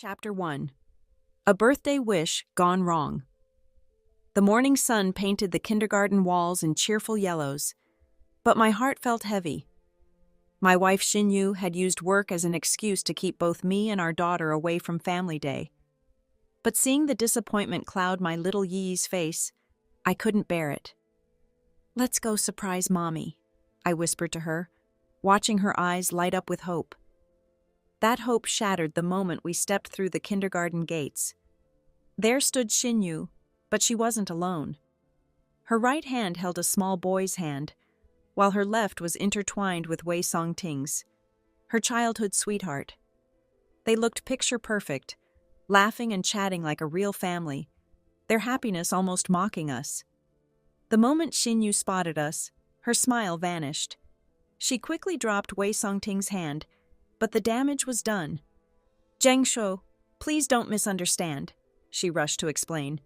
Chapter 1. A Birthday Wish Gone Wrong. The morning sun painted the kindergarten walls in cheerful yellows, but my heart felt heavy. My wife Xinyu had used work as an excuse to keep both me and our daughter away from family day. But seeing the disappointment cloud my little Yi's face, I couldn't bear it. "Let's go surprise Mommy," I whispered to her, watching her eyes light up with hope. That hope shattered the moment we stepped through the kindergarten gates. There stood Xinyu, but she wasn't alone. Her right hand held a small boy's hand, while her left was intertwined with Wei Songting's, her childhood sweetheart. They looked picture-perfect, laughing and chatting like a real family, their happiness almost mocking us. The moment Xinyu spotted us, her smile vanished. She quickly dropped Wei Songting's hand, but the damage was done. "Zheng Shuo, please don't misunderstand," she rushed to explain.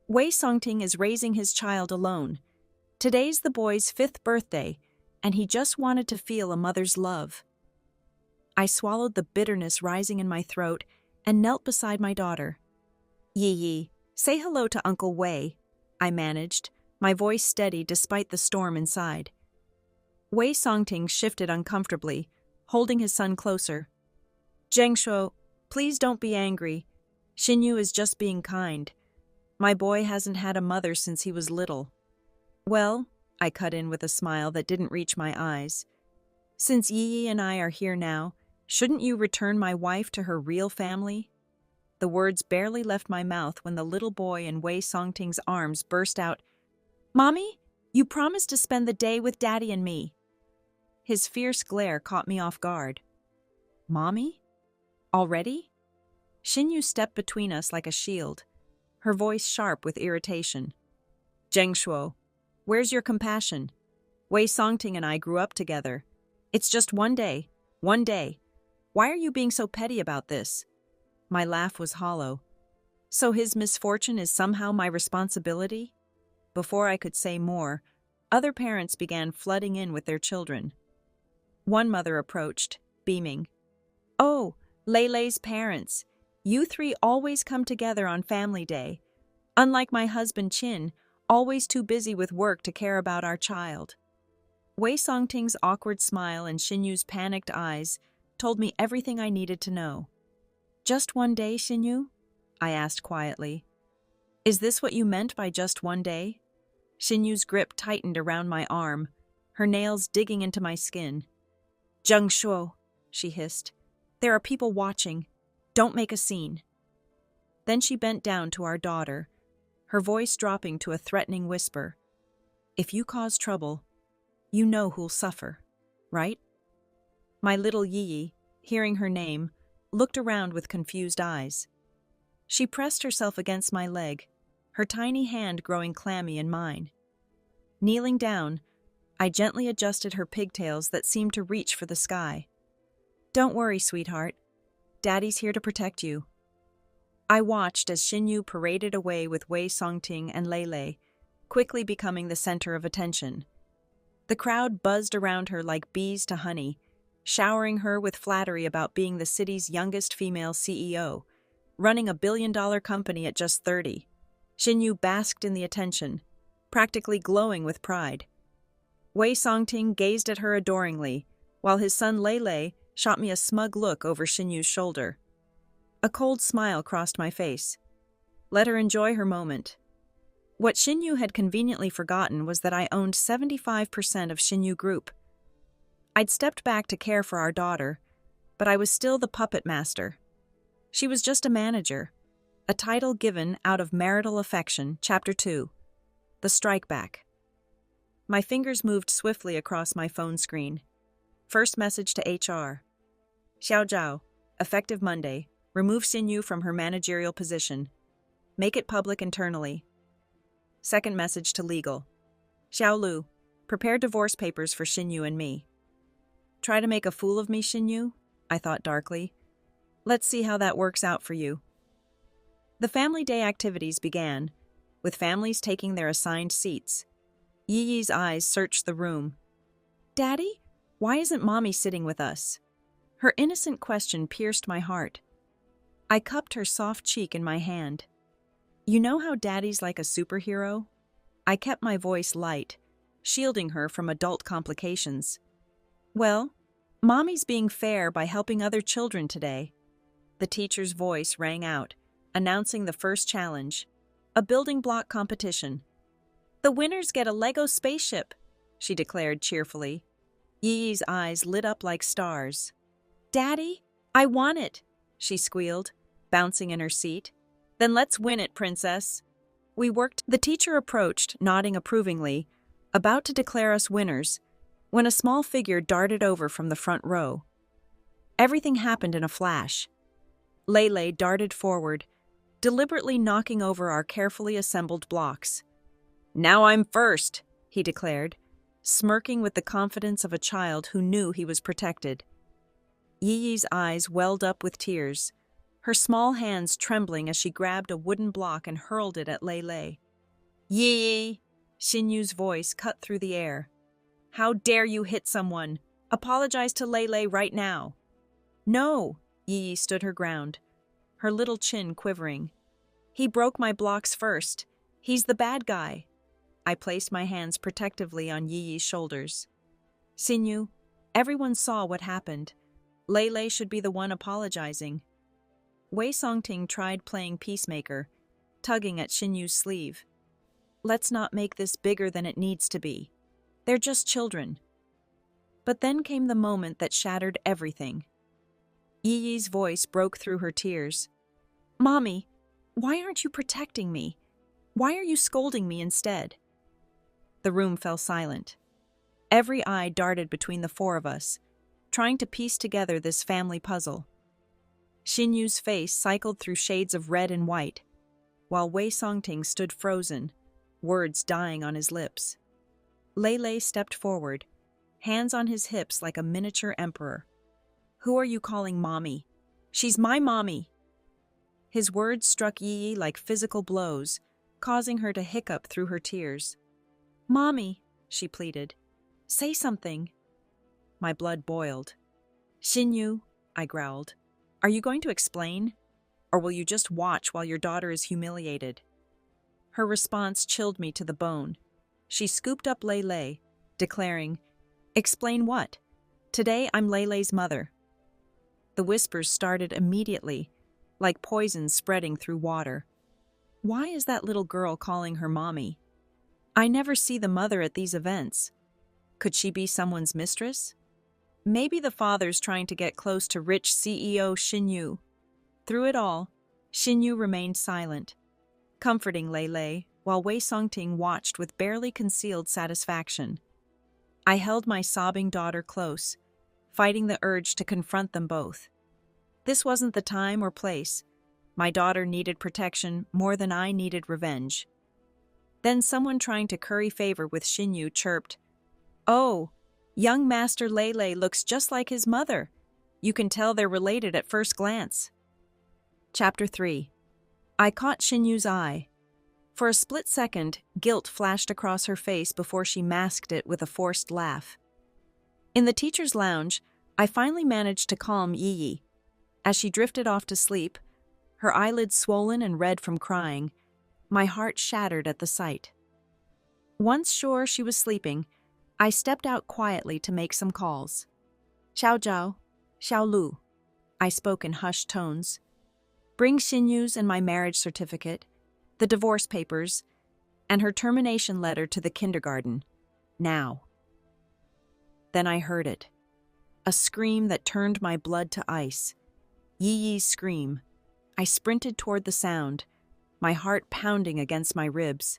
"Wei Songting is raising his child alone. Today's the boy's 5th birthday, and he just wanted to feel a mother's love." I swallowed the bitterness rising in my throat and knelt beside my daughter. "Yi, say hello to Uncle Wei," I managed, my voice steady despite the storm inside. Wei Songting shifted uncomfortably, holding his son closer. "Zheng Shuo, please don't be angry. Xinyu is just being kind. My boy hasn't had a mother since he was little." "Well," I cut in with a smile that didn't reach my eyes, "since Yi and I are here now, shouldn't you return my wife to her real family?" The words barely left my mouth when the little boy in Wei Songting's arms burst out, "Mommy, you promised to spend the day with Daddy and me." His fierce glare caught me off guard. "Mommy? Already?" Xinyu stepped between us like a shield, her voice sharp with irritation. "Zheng Shuo, where's your compassion? Wei Songting and I grew up together. It's just one day. Why are you being so petty about this?" My laugh was hollow. "So his misfortune is somehow my responsibility?" Before I could say more, other parents began flooding in with their children. One mother approached, beaming. "Oh, Leilei's parents. You three always come together on family day. Unlike my husband Qin, always too busy with work to care about our child." Wei Songting's awkward smile and Xinyu's panicked eyes told me everything I needed to know. "Just one day, Xinyu?" I asked quietly. "Is this what you meant by just one day?" Xinyu's grip tightened around my arm, her nails digging into my skin. "Zheng Shuo," she hissed. "There are people watching. Don't make a scene." Then she bent down to our daughter, her voice dropping to a threatening whisper. "If you cause trouble, you know who'll suffer, right?" My little Yi, hearing her name, looked around with confused eyes. She pressed herself against my leg, her tiny hand growing clammy in mine. Kneeling down, I gently adjusted her pigtails that seemed to reach for the sky. "Don't worry, sweetheart. Daddy's here to protect you." I watched as Xinyu paraded away with Wei Songting and Leilei, quickly becoming the center of attention. The crowd buzzed around her like bees to honey, showering her with flattery about being the city's youngest female CEO, running a billion-dollar company at just 30. Xinyu basked in the attention, practically glowing with pride. Wei Songting gazed at her adoringly, while his son Leilei shot me a smug look over Xinyu's shoulder. A cold smile crossed my face. Let her enjoy her moment. What Xinyu had conveniently forgotten was that I owned 75% of Xinyu Group. I'd stepped back to care for our daughter, but I was still the puppet master. She was just a manager, a title given out of marital affection. Chapter 2. The Strike Back. My fingers moved swiftly across my phone screen. First message to HR. "Xiao Zhao, effective Monday, remove Xinyu from her managerial position. Make it public internally." Second message to legal. "Xiao Lu, prepare divorce papers for Xinyu and me." "Try to make a fool of me, Xinyu?" I thought darkly. "Let's see how that works out for you." The family day activities began, with families taking their assigned seats. Yi's eyes searched the room. "Daddy, why isn't Mommy sitting with us?" Her innocent question pierced my heart. I cupped her soft cheek in my hand. You know how Daddy's like a superhero? I kept my voice light, shielding her from adult complications. Well, Mommy's being fair by helping other children today. The teacher's voice rang out, announcing the first challenge, a building block competition. The winners get a Lego spaceship, she declared cheerfully. Yi-Yi's eyes lit up like stars. Daddy, I want it, she squealed, bouncing in her seat. Then let's win it, princess. We worked. The teacher approached, nodding approvingly, about to declare us winners, when a small figure darted over from the front row. Everything happened in a flash. Lele darted forward, deliberately knocking over our carefully assembled blocks. Now I'm first, he declared, smirking with the confidence of a child who knew he was protected. Yi-Yi's eyes welled up with tears, her small hands trembling as she grabbed a wooden block and hurled it at Lele. Yi-Yi! Xinyu's voice cut through the air. How dare you hit someone? Apologize to Lele right now. No, Yi-Yi stood her ground, her little chin quivering. He broke my blocks first. He's the bad guy. I placed my hands protectively on Yi-Yi's shoulders. Xinyu, everyone saw what happened. Lele should be the one apologizing. Wei Songting tried playing peacemaker, tugging at Xinyu's sleeve. Let's not make this bigger than it needs to be. They're just children. But then came the moment that shattered everything. Yi-Yi's voice broke through her tears. Mommy, why aren't you protecting me? Why are you scolding me instead? The room fell silent. Every eye darted between the four of us, trying to piece together this family puzzle. Xinyu's face cycled through shades of red and white, while Wei Songting stood frozen, words dying on his lips. Lele stepped forward, hands on his hips like a miniature emperor. Who are you calling mommy? She's my mommy. His words struck Yi-Yi like physical blows, causing her to hiccup through her tears. Mommy, she pleaded, say something. My blood boiled. Xinyu, I growled, are you going to explain? Or will you just watch while your daughter is humiliated? Her response chilled me to the bone. She scooped up Lele, declaring, Explain what? Today I'm Lele's mother. The whispers started immediately, like poison spreading through water. Why is that little girl calling her mommy? I never see the mother at these events. Could she be someone's mistress? Maybe the father's trying to get close to rich CEO Xinyu. Through it all, Xinyu remained silent, comforting Lele, while Wei Songting watched with barely concealed satisfaction. I held my sobbing daughter close, fighting the urge to confront them both. This wasn't the time or place. My daughter needed protection more than I needed revenge. Then someone trying to curry favor with Xinyu chirped, Oh, young Master Lele looks just like his mother. You can tell they're related at first glance. Chapter 3. I caught Xinyu's eye. For a split second, guilt flashed across her face before she masked it with a forced laugh. In the teacher's lounge, I finally managed to calm Yi-Yi. As she drifted off to sleep, her eyelids swollen and red from crying, my heart shattered at the sight. Once sure she was sleeping, I stepped out quietly to make some calls. Xiao Zhao, Xiao Lu, I spoke in hushed tones. Bring Xinyu's and my marriage certificate, the divorce papers, and her termination letter to the kindergarten. Now. Then I heard it. A scream that turned my blood to ice. Yi-Yi's scream. I sprinted toward the sound, my heart pounding against my ribs.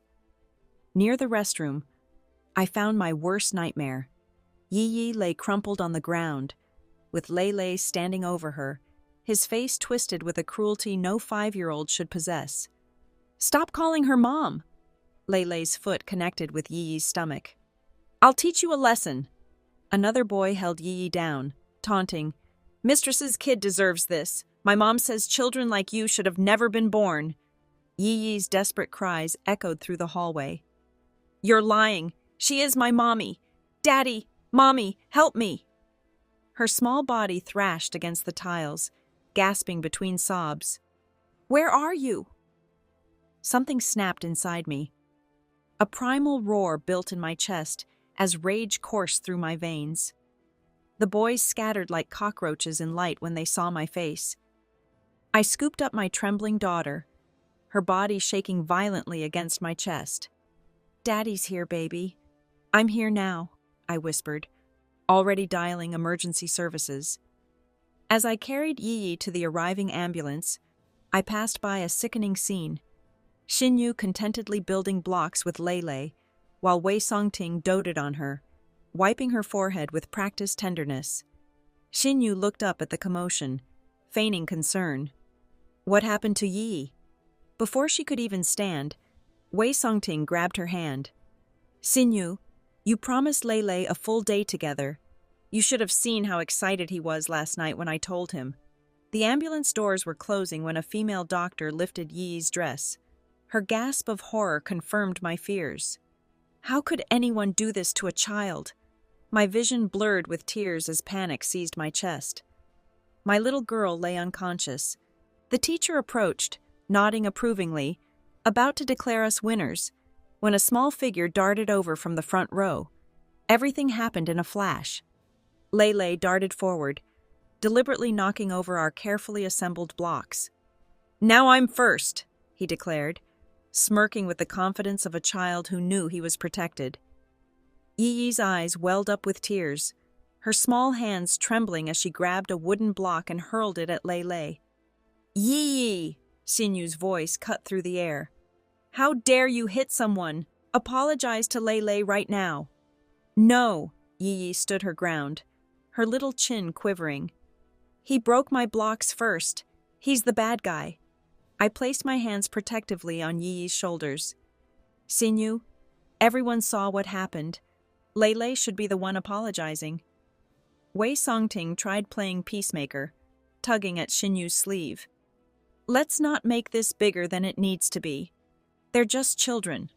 Near the restroom, I found my worst nightmare. Yi-Yi lay crumpled on the ground, with Lele standing over her, his face twisted with a cruelty no 5-year-old should possess. Stop calling her mom! Lele's foot connected with Yi-Yi's stomach. I'll teach you a lesson. Another boy held Yi-Yi down, taunting, Mistress's kid deserves this. My mom says children like you should have never been born. Yi-Yi's desperate cries echoed through the hallway. You're lying. She is my mommy. Daddy, mommy, help me. Her small body thrashed against the tiles, gasping between sobs. Where are you? Something snapped inside me. A primal roar built in my chest as rage coursed through my veins. The boys scattered like cockroaches in light when they saw my face. I scooped up my trembling daughter, her body shaking violently against my chest. "Daddy's here, baby. I'm here now," I whispered, already dialing emergency services. As I carried Yi to the arriving ambulance, I passed by a sickening scene. Xinyu contentedly building blocks with Lei, while Wei Songting doted on her, wiping her forehead with practiced tenderness. Xinyu looked up at the commotion, feigning concern. What happened to Yi? Before she could even stand, Wei Songting grabbed her hand. "Xinyu, you promised Lei a full day together. You should have seen how excited he was last night when I told him." The ambulance doors were closing when a female doctor lifted Yi's dress. Her gasp of horror confirmed my fears. How could anyone do this to a child? My vision blurred with tears as panic seized my chest. My little girl lay unconscious. The teacher approached, nodding approvingly, about to declare us winners, when a small figure darted over from the front row. Everything happened in a flash. Lei darted forward, deliberately knocking over our carefully assembled blocks. "Now I'm first," he declared, smirking with the confidence of a child who knew he was protected. Yi's eyes welled up with tears, her small hands trembling as she grabbed a wooden block and hurled it at Lei. "Yi!" Xinyu's voice cut through the air. "How dare you hit someone? Apologize to Lei right now." "No," Yi stood her ground, her little chin quivering. "He broke my blocks first. He's the bad guy." I placed my hands protectively on Yi's shoulders. "Xinyu, everyone saw what happened. Lei should be the one apologizing." Wei Songting tried playing peacemaker, tugging at Xinyu's sleeve. "Let's not make this bigger than it needs to be. They're just children."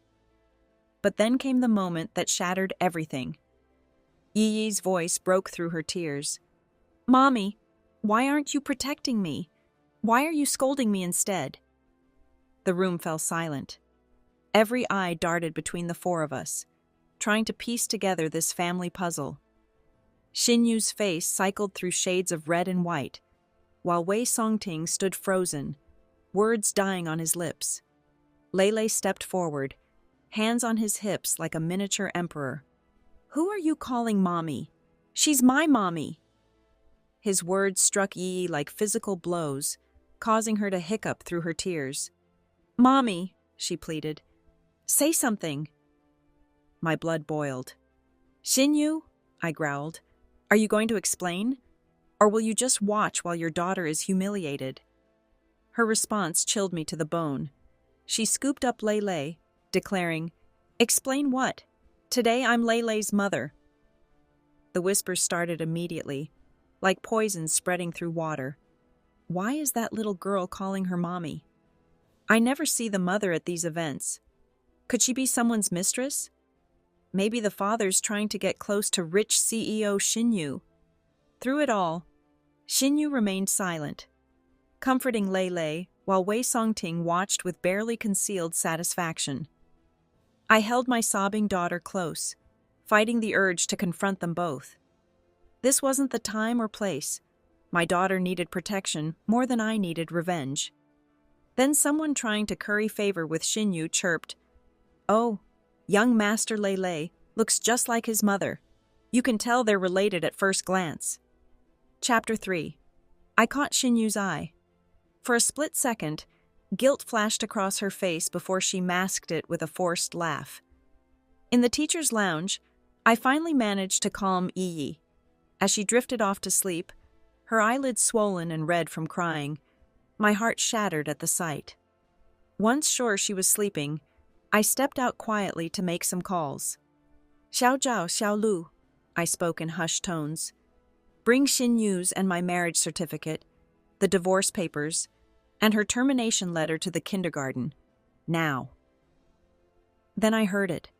But then came the moment that shattered everything. Yi's voice broke through her tears. "Mommy, why aren't you protecting me? Why are you scolding me instead?" The room fell silent. Every eye darted between the four of us, trying to piece together this family puzzle. Xinyu's face cycled through shades of red and white, while Wei Songting stood frozen, words dying on his lips. Lei stepped forward, hands on his hips like a miniature emperor. "Who are you calling mommy? She's my mommy." His words struck Yi like physical blows, causing her to hiccup through her tears. "Mommy," she pleaded, "say something." My blood boiled. "Xinyu," I growled, "are you going to explain? Or will you just watch while your daughter is humiliated?" Her response chilled me to the bone. She scooped up Lei, declaring, "Explain what? Today I'm Lei's mother." The whispers started immediately, like poison spreading through water. Why is that little girl calling her mommy? I never see the mother at these events. Could she be someone's mistress? Maybe the father's trying to get close to rich CEO Xinyu. Through it all, Xinyu remained silent, comforting Lei while Wei Songting watched with barely concealed satisfaction. I held my sobbing daughter close, fighting the urge to confront them both. This wasn't the time or place. My daughter needed protection more than I needed revenge. Then someone trying to curry favor with Xinyu chirped, "Oh, young Master Lei looks just like his mother. You can tell they're related at first glance." Chapter 3. I caught Xinyu's eye. For a split second, guilt flashed across her face before she masked it with a forced laugh. In the teacher's lounge, I finally managed to calm Yi. As she drifted off to sleep, her eyelids swollen and red from crying, my heart shattered at the sight. Once sure she was sleeping, I stepped out quietly to make some calls. "Xiao Zhao, Xiao Lu," I spoke in hushed tones. "Bring Xinyu's and my marriage certificate, the divorce papers, and her termination letter to the kindergarten. Now." Then I heard it.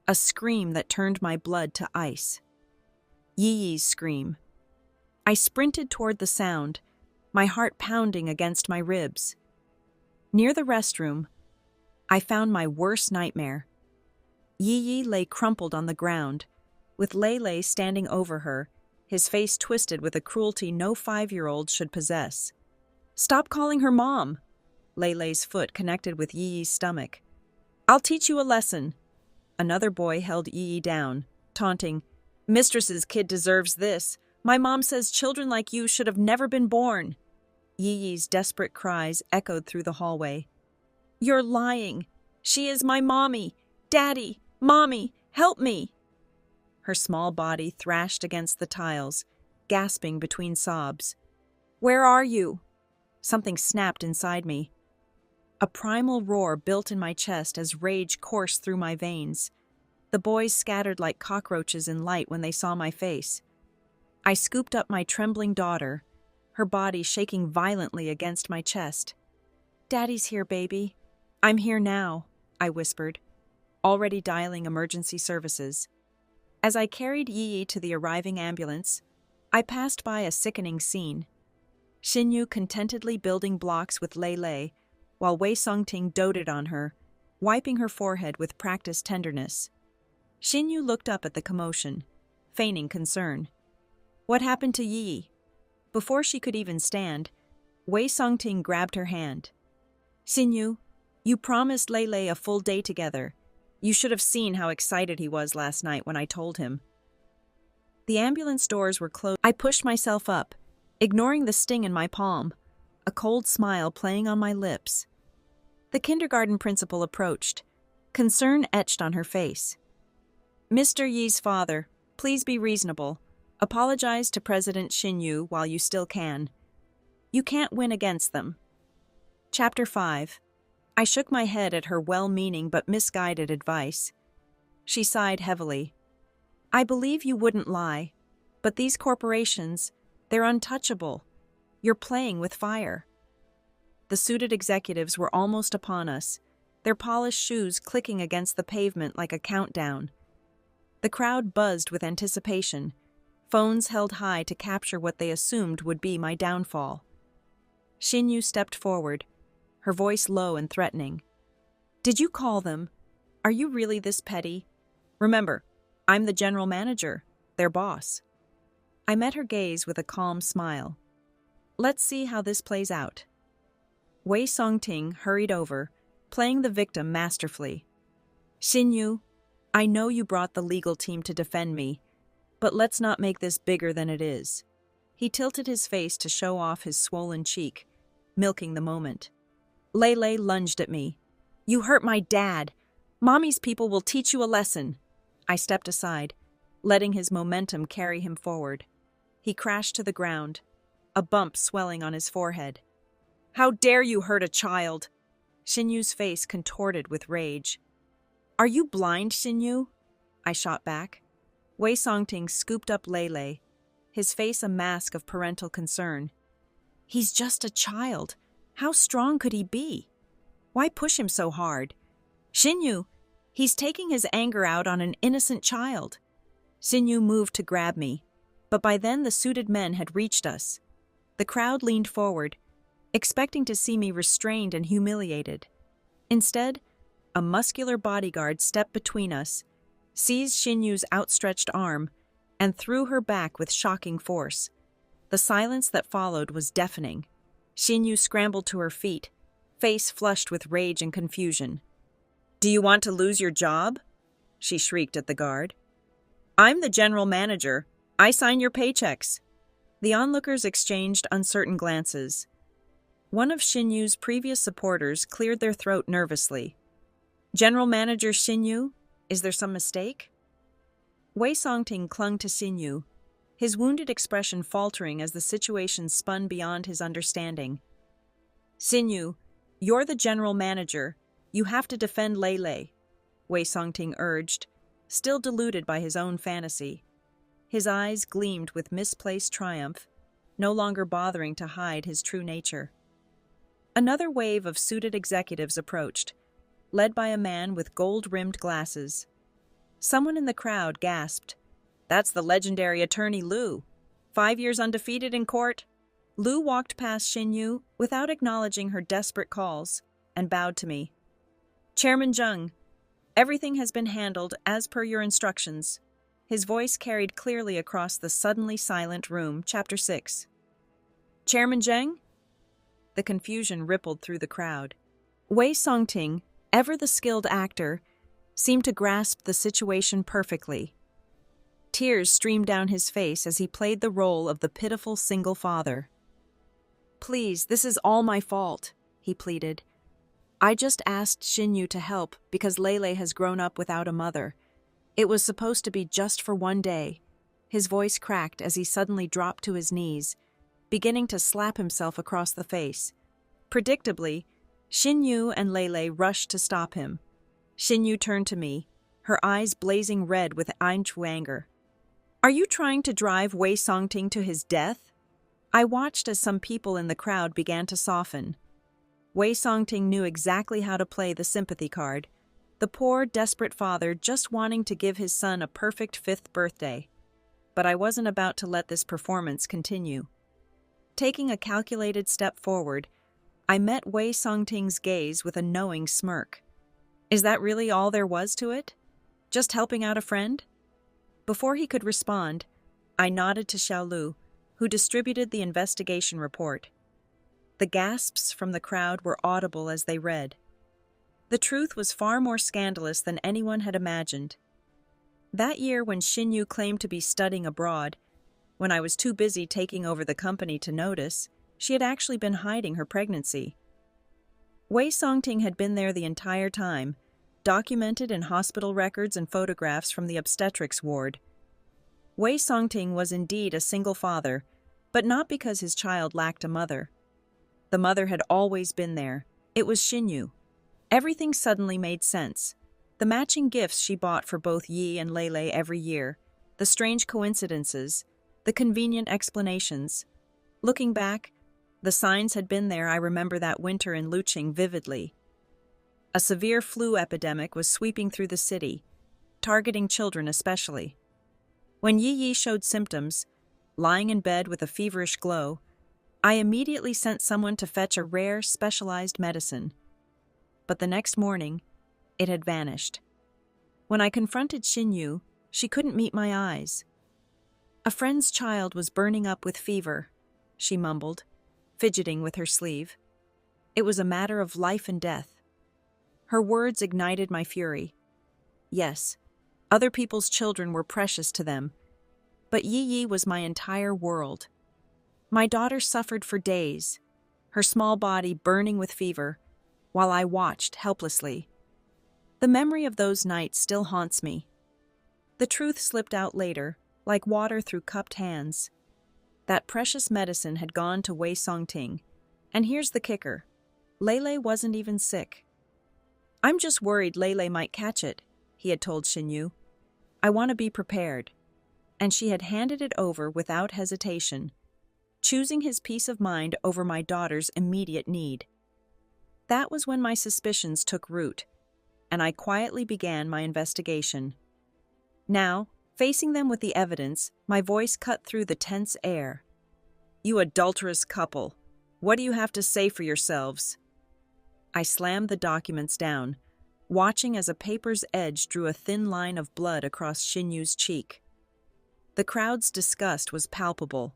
A scream that turned my blood to ice. Yi's scream. I sprinted toward the sound, my heart pounding against my ribs. Near the restroom, I found my worst nightmare. Yi Yi lay crumpled on the ground, with Lei standing over her, his face twisted with a cruelty no 5-year-old should possess. "Stop calling her Mom!" Lei's foot connected with Yi Yi's stomach. "I'll teach you a lesson." Another boy held Yi Yi down, taunting, "Mistress's kid deserves this. My mom says children like you should have never been born." Yi Yi's desperate cries echoed through the hallway. "You're lying. She is my mommy. Daddy, Mommy, help me." Her small body thrashed against the tiles, gasping between sobs. "Where are you?" Something snapped inside me. A primal roar built in my chest as rage coursed through my veins. The boys scattered like cockroaches in light when they saw my face. I scooped up my trembling daughter, her body shaking violently against my chest. "Daddy's here, baby." "I'm here now," I whispered, already dialing emergency services. As I carried Yi Yi to the arriving ambulance, I passed by a sickening scene. Xinyu contentedly building blocks with Lei, while Wei Songting doted on her, wiping her forehead with practiced tenderness. Xinyu looked up at the commotion, feigning concern. "What happened to Yi?" Before she could even stand, Wei Songting grabbed her hand. "Xinyu, you promised Lei a full day together. You should have seen how excited he was last night when I told him." The ambulance doors were closed. I pushed myself up, ignoring the sting in my palm, a cold smile playing on my lips. The kindergarten principal approached, concern etched on her face. "Mr. Yi's father, please be reasonable. Apologize to President Xinyu while you still can. You can't win against them." Chapter 5. I shook my head at her well-meaning but misguided advice. She sighed heavily. "I believe you wouldn't lie, but these corporations, they're untouchable. You're playing with fire." The suited executives were almost upon us, their polished shoes clicking against the pavement like a countdown. The crowd buzzed with anticipation, phones held high to capture what they assumed would be my downfall. Xinyu stepped forward, her voice low and threatening. "Did you call them? Are you really this petty? Remember, I'm the general manager, their boss." I met her gaze with a calm smile. "Let's see how this plays out." Wei Songting hurried over, playing the victim masterfully. "Xinyu, I know you brought the legal team to defend me, but let's not make this bigger than it is." He tilted his face to show off his swollen cheek, milking the moment. Lei lunged at me. "You hurt my dad. Mommy's people will teach you a lesson." I stepped aside, letting his momentum carry him forward. He crashed to the ground, a bump swelling on his forehead. "How dare you hurt a child?" Xinyu's face contorted with rage. "Are you blind, Xinyu?" I shot back. Wei Songting scooped up Lei, his face a mask of parental concern. "He's just a child. How strong could he be? Why push him so hard? Xinyu, he's taking his anger out on an innocent child." Xinyu moved to grab me, but by then the suited men had reached us. The crowd leaned forward, expecting to see me restrained and humiliated. Instead, a muscular bodyguard stepped between us, seized Xinyu's outstretched arm, and threw her back with shocking force. The silence that followed was deafening. Xinyu scrambled to her feet, face flushed with rage and confusion. "Do you want to lose your job?" she shrieked at the guard. "I'm the general manager. I sign your paychecks." The onlookers exchanged uncertain glances. One of Xinyu's previous supporters cleared their throat nervously. "General Manager Xinyu, is there some mistake?" Wei Songting clung to Xinyu, his wounded expression faltering as the situation spun beyond his understanding. "Xinyu, you're the general manager. You have to defend Lei," Wei Songting urged, still deluded by his own fantasy. His eyes gleamed with misplaced triumph, no longer bothering to hide his true nature. Another wave of suited executives approached, led by a man with gold-rimmed glasses. Someone in the crowd gasped, "That's the legendary attorney Lu. 5 years undefeated in court." Lu walked past Xinyu without acknowledging her desperate calls. and bowed to me. "Chairman Jung, everything has been handled as per your instructions." His voice carried clearly across the suddenly silent room. Chapter 6. "Chairman Zheng?" The confusion rippled through the crowd. Wei Songting, ever the skilled actor, seemed to grasp the situation perfectly. Tears streamed down his face as he played the role of the pitiful single father. "Please, this is all my fault," he pleaded. "I just asked Xinyu to help because Lele has grown up without a mother. It was supposed to be just for one day." His voice cracked as he suddenly dropped to his knees, beginning to slap himself across the face. Predictably, Xinyu and Lele rushed to stop him. Xinyu turned to me, her eyes blazing red with anger. "Are you trying to drive Wei Songting to his death?" I watched as some people in the crowd began to soften. Wei Songting knew exactly how to play the sympathy card, the poor, desperate father just wanting to give his son a perfect 5th birthday. But I wasn't about to let this performance continue. Taking a calculated step forward, I met Wei Songting's gaze with a knowing smirk. Is that really all there was to it? Just helping out a friend? Before he could respond, I nodded to Xiaolu, who distributed the investigation report. The gasps from the crowd were audible as they read. The truth was far more scandalous than anyone had imagined. That year when Xinyu claimed to be studying abroad, when I was too busy taking over the company to notice, she had actually been hiding her pregnancy. Wei Songting had been there the entire time, documented in hospital records and photographs from the obstetrics ward. Wei Songting was indeed a single father, but not because his child lacked a mother. The mother had always been there. It was Xinyu. Everything suddenly made sense. The matching gifts she bought for both Yi and Lele every year, the strange coincidences, the convenient explanations. Looking back, the signs had been there. I remember that winter in Luqing vividly. A severe flu epidemic was sweeping through the city, targeting children especially. When Yi showed symptoms, lying in bed with a feverish glow, I immediately sent someone to fetch a rare, specialized medicine. But the next morning, it had vanished. When I confronted Xinyu, she couldn't meet my eyes. "A friend's child was burning up with fever," she mumbled, fidgeting with her sleeve. It was a matter of life and death. Her words ignited my fury. Yes, other people's children were precious to them, but Yi was my entire world. My daughter suffered for days, her small body burning with fever, while I watched helplessly. The memory of those nights still haunts me. The truth slipped out later, like water through cupped hands. That precious medicine had gone to Wei Songting, and here's the kicker. Lele wasn't even sick. "I'm just worried Lele might catch it," he had told Xinyu. "I want to be prepared." And she had handed it over without hesitation, choosing his peace of mind over my daughter's immediate need. That was when my suspicions took root, and I quietly began my investigation. Now, facing them with the evidence, my voice cut through the tense air. "You adulterous couple, what do you have to say for yourselves?" I slammed the documents down, watching as a paper's edge drew a thin line of blood across Xinyu's cheek. The crowd's disgust was palpable.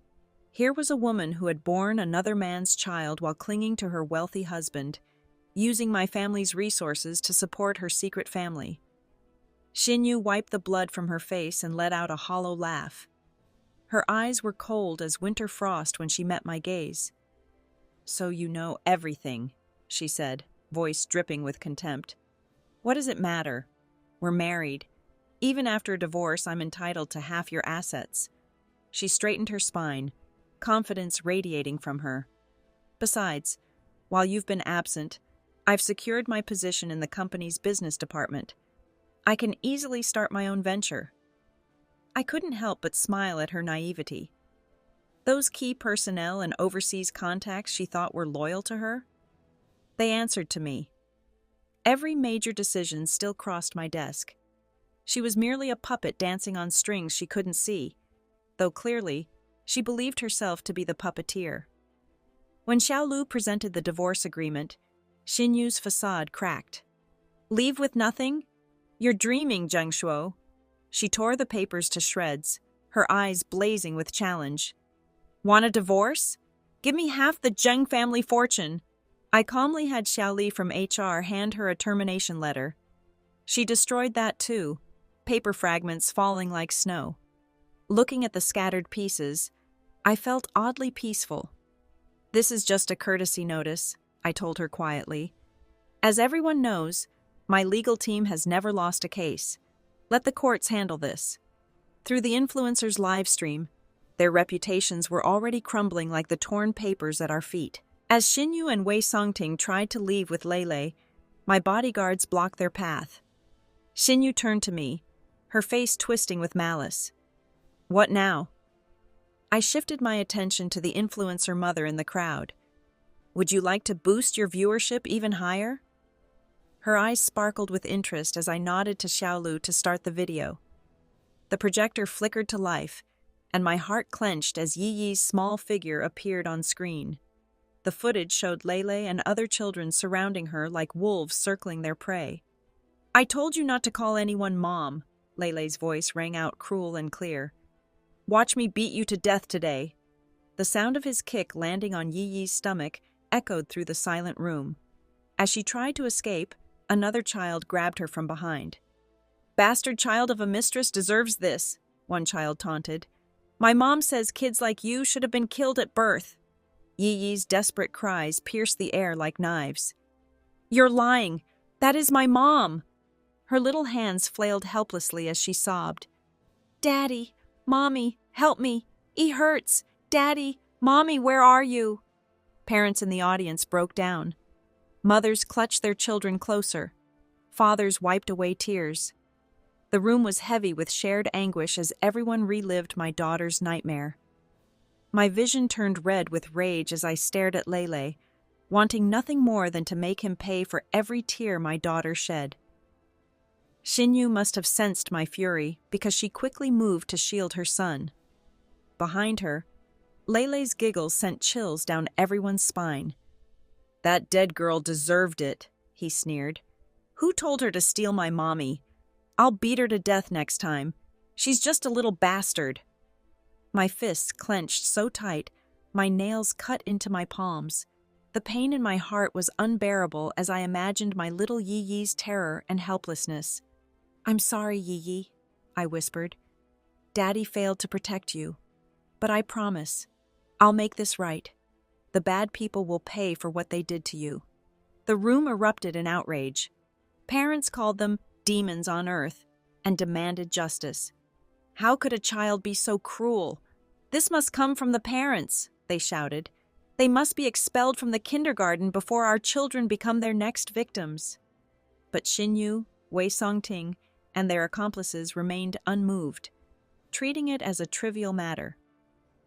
Here was a woman who had borne another man's child while clinging to her wealthy husband, using my family's resources to support her secret family. Xinyu wiped the blood from her face and let out a hollow laugh. Her eyes were cold as winter frost when she met my gaze. "So you know everything," she said, voice dripping with contempt. "What does it matter? We're married. Even after a divorce, I'm entitled to half your assets." She straightened her spine, confidence radiating from her. "Besides, while you've been absent, I've secured my position in the company's business department. I can easily start my own venture." I couldn't help but smile at her naivety. Those key personnel and overseas contacts she thought were loyal to her? They answered to me. Every major decision still crossed my desk. She was merely a puppet dancing on strings she couldn't see, though clearly, she believed herself to be the puppeteer. When Xiaolu presented the divorce agreement, Xinyu's facade cracked. Leave with nothing? You're dreaming, Zhengshuo. She tore the papers to shreds, her eyes blazing with challenge. Want a divorce? Give me half the Zheng family fortune. I calmly had Xiaoli from HR hand her a termination letter. She destroyed that too, paper fragments falling like snow. Looking at the scattered pieces, I felt oddly peaceful. This is just a courtesy notice, I told her quietly. As everyone knows, my legal team has never lost a case. Let the courts handle this. Through the influencers' live stream, their reputations were already crumbling like the torn papers at our feet. As Xinyu and Wei Songting tried to leave with Lei, my bodyguards blocked their path. Xinyu turned to me, her face twisting with malice. What now? I shifted my attention to the influencer mother in the crowd. Would you like to boost your viewership even higher? Her eyes sparkled with interest as I nodded to Xiaolu to start the video. The projector flickered to life, and my heart clenched as Yi Yi's small figure appeared on screen. The footage showed Lei and other children surrounding her like wolves circling their prey. I told you not to call anyone mom, Lei's voice rang out cruel and clear. Watch me beat you to death today. The sound of his kick landing on Yi Yi's stomach echoed through the silent room. As she tried to escape, another child grabbed her from behind. Bastard child of a mistress deserves this, one child taunted. My mom says kids like you should have been killed at birth. Yi Yi's desperate cries pierced the air like knives. You're lying. That is my mom. Her little hands flailed helplessly as she sobbed. Daddy, Mommy, help me. It hurts. Daddy, Mommy, where are you? Parents in the audience broke down. Mothers clutched their children closer. Fathers wiped away tears. The room was heavy with shared anguish as everyone relived my daughter's nightmare. My vision turned red with rage as I stared at Lei, wanting nothing more than to make him pay for every tear my daughter shed. Xinyu must have sensed my fury because she quickly moved to shield her son. Behind her, Lei's giggles sent chills down everyone's spine. That dead girl deserved it, he sneered. Who told her to steal my mommy? I'll beat her to death next time. She's just a little bastard. My fists clenched so tight, my nails cut into my palms. The pain in my heart was unbearable as I imagined my little Yi Yi's terror and helplessness. I'm sorry, Yi Yi, I whispered. Daddy failed to protect you. But I promise, I'll make this right. The bad people will pay for what they did to you. The room erupted in outrage. Parents called them demons on earth and demanded justice. How could a child be so cruel? This must come from the parents, they shouted. They must be expelled from the kindergarten before our children become their next victims. But Xinyu, Wei Songting, and their accomplices remained unmoved, treating it as a trivial matter.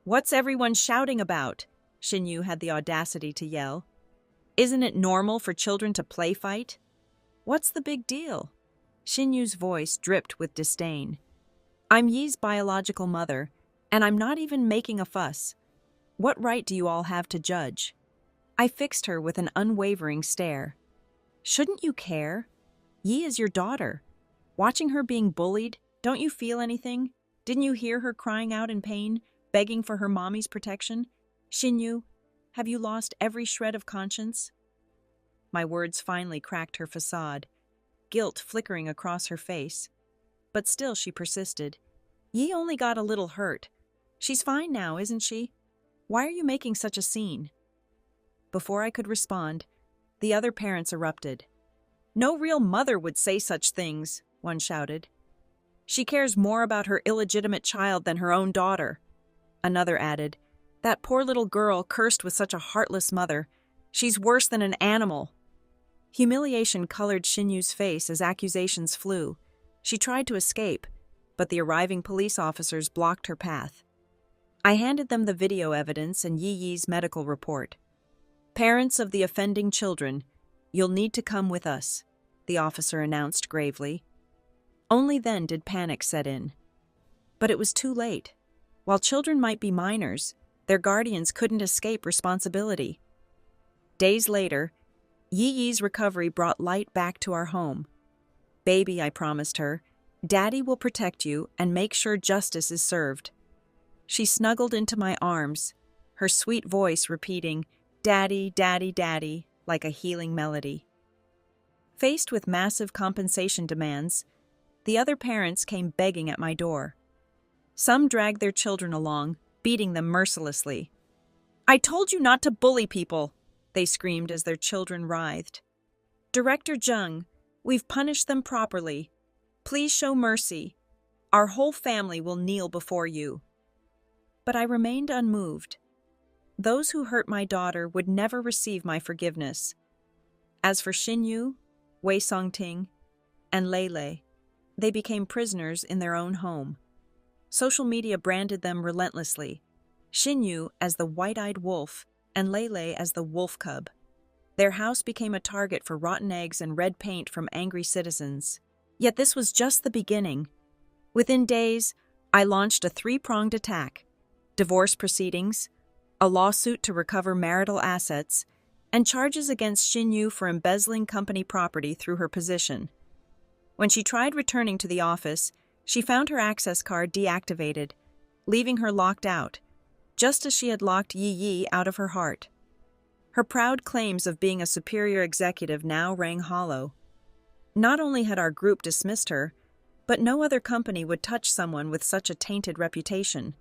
What's everyone shouting about? Xinyu had the audacity to yell. Isn't it normal for children to play fight? What's the big deal? Xinyu's voice dripped with disdain. I'm Yi's biological mother, and I'm not even making a fuss. What right do you all have to judge? I fixed her with an unwavering stare. Shouldn't you care? Yi is your daughter. Watching her being bullied, don't you feel anything? Didn't you hear her crying out in pain, begging for her mommy's protection? Xinyu, have you lost every shred of conscience? My words finally cracked her facade, guilt flickering across her face. But still she persisted. Yi only got a little hurt. She's fine now, isn't she? Why are you making such a scene? Before I could respond, the other parents erupted. No real mother would say such things, one shouted. She cares more about her illegitimate child than her own daughter. Another added, that poor little girl cursed with such a heartless mother. She's worse than an animal. Humiliation colored Xinyu's face as accusations flew. She tried to escape, but the arriving police officers blocked her path. I handed them the video evidence and Yi Yi's medical report. Parents of the offending children, you'll need to come with us, the officer announced gravely. Only then did panic set in. But it was too late. While children might be minors, their guardians couldn't escape responsibility. Days later, Yi Yi's recovery brought light back to our home. "Baby," I promised her, "Daddy will protect you and make sure justice is served." She snuggled into my arms, her sweet voice repeating, "Daddy, Daddy, Daddy," like a healing melody. Faced with massive compensation demands, the other parents came begging at my door. Some dragged their children along, beating them mercilessly. "I told you not to bully people," they screamed as their children writhed. "Director Jung, we've punished them properly. Please show mercy. Our whole family will kneel before you." But I remained unmoved. Those who hurt my daughter would never receive my forgiveness. As for Xinyu, Wei Songting, and Lele, they became prisoners in their own home. Social media branded them relentlessly, Xinyu as the white-eyed wolf and Lele as the wolf cub. Their house became a target for rotten eggs and red paint from angry citizens. Yet this was just the beginning. Within days, I launched a three-pronged attack: divorce proceedings, a lawsuit to recover marital assets, and charges against Xinyu for embezzling company property through her position. When she tried returning to the office, she found her access card deactivated, leaving her locked out, just as she had locked Yi Yi out of her heart. Her proud claims of being a superior executive now rang hollow. Not only had our group dismissed her, but no other company would touch someone with such a tainted reputation.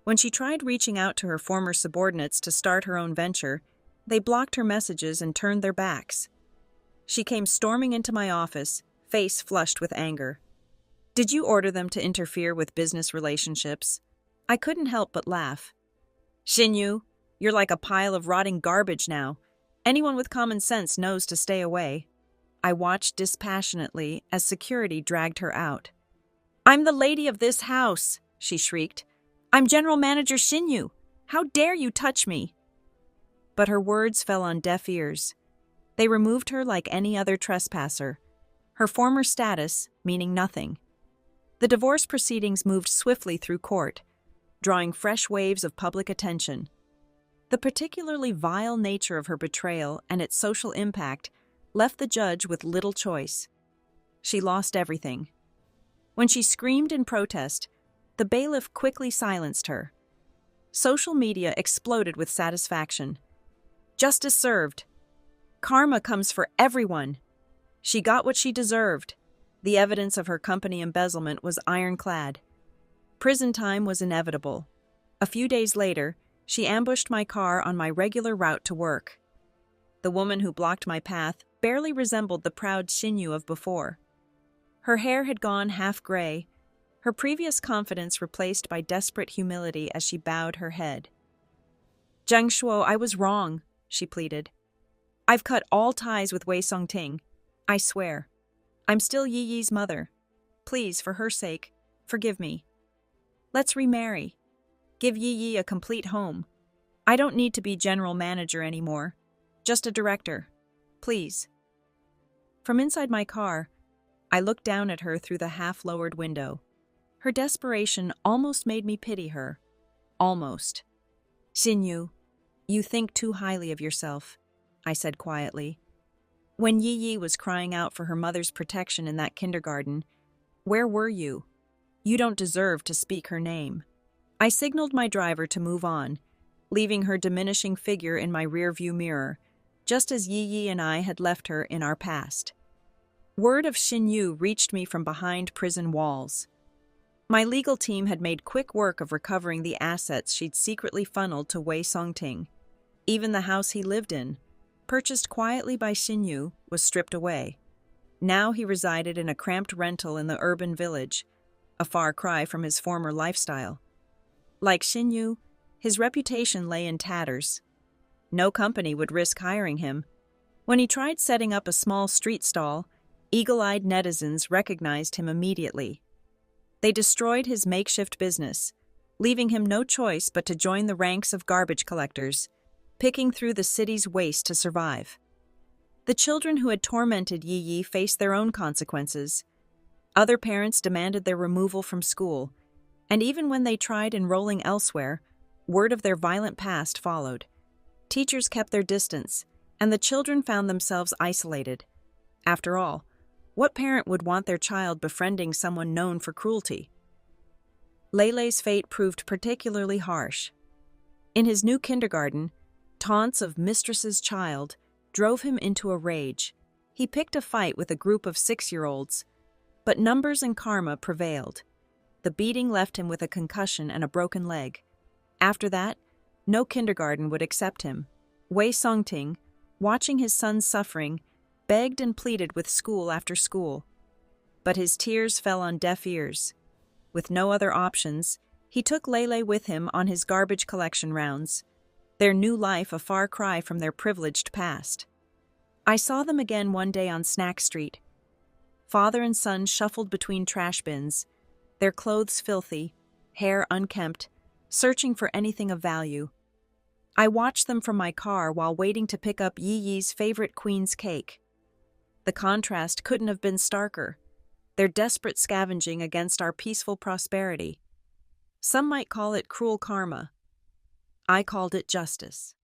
When she tried reaching out to her former subordinates to start her own venture, they blocked her messages and turned their backs. She came storming into my office, face flushed with anger. "Did you order them to interfere with business relationships?" I couldn't help but laugh. "Xinyu, you're like a pile of rotting garbage now. Anyone with common sense knows to stay away." I watched dispassionately as security dragged her out. "I'm the lady of this house," she shrieked. "I'm General Manager Xinyu. How dare you touch me?" But her words fell on deaf ears. They removed her like any other trespasser, her former status meaning nothing. The divorce proceedings moved swiftly through court, drawing fresh waves of public attention. The particularly vile nature of her betrayal and its social impact left the judge with little choice. She lost everything. When she screamed in protest, the bailiff quickly silenced her. Social media exploded with satisfaction. "Justice served. Karma comes for everyone. She got what she deserved." The evidence of her company embezzlement was ironclad. Prison time was inevitable. A few days later, she ambushed my car on my regular route to work. The woman who blocked my path barely resembled the proud Xinyu of before. Her hair had gone half gray, her previous confidence replaced by desperate humility as she bowed her head. "Zhang Shuo, I was wrong," she pleaded. "I've cut all ties with Wei Songting. I swear. I'm still Yi Yi's mother. Please, for her sake, forgive me. Let's remarry. Give Yi Yi a complete home. I don't need to be general manager anymore. Just a director. Please." From inside my car, I looked down at her through the half-lowered window. Her desperation almost made me pity her. Almost. "Xinyu, you think too highly of yourself," I said quietly. "When Yi Yi was crying out for her mother's protection in that kindergarten, where were you? You don't deserve to speak her name." I signaled my driver to move on, leaving her diminishing figure in my rearview mirror, just as Yi Yi and I had left her in our past. Word of Xinyu reached me from behind prison walls. My legal team had made quick work of recovering the assets she'd secretly funneled to Wei Songting. Even the house he lived in, purchased quietly by Xinyu, was stripped away. Now he resided in a cramped rental in the urban village, a far cry from his former lifestyle. Like Xinyu, his reputation lay in tatters. No company would risk hiring him. When he tried setting up a small street stall, eagle-eyed netizens recognized him immediately. They destroyed his makeshift business, leaving him no choice but to join the ranks of garbage collectors, picking through the city's waste to survive. The children who had tormented Yi Yi faced their own consequences. Other parents demanded their removal from school, and even when they tried enrolling elsewhere, word of their violent past followed. Teachers kept their distance, and the children found themselves isolated. After all, what parent would want their child befriending someone known for cruelty? Lele's fate proved particularly harsh. In his new kindergarten, taunts of mistress's child drove him into a rage. He picked a fight with a group of 6-year-olds, but numbers and karma prevailed. The beating left him with a concussion and a broken leg. After that, no kindergarten would accept him. Wei Songting, watching his son's suffering, begged and pleaded with school after school. But his tears fell on deaf ears. With no other options, he took Lele with him on his garbage collection rounds, their new life a far cry from their privileged past. I saw them again one day on Snack Street. Father and son shuffled between trash bins, their clothes filthy, hair unkempt, searching for anything of value. I watched them from my car while waiting to pick up Yi Yi's favorite queen's cake. The contrast couldn't have been starker, their desperate scavenging against our peaceful prosperity. Some might call it cruel karma. I called it justice.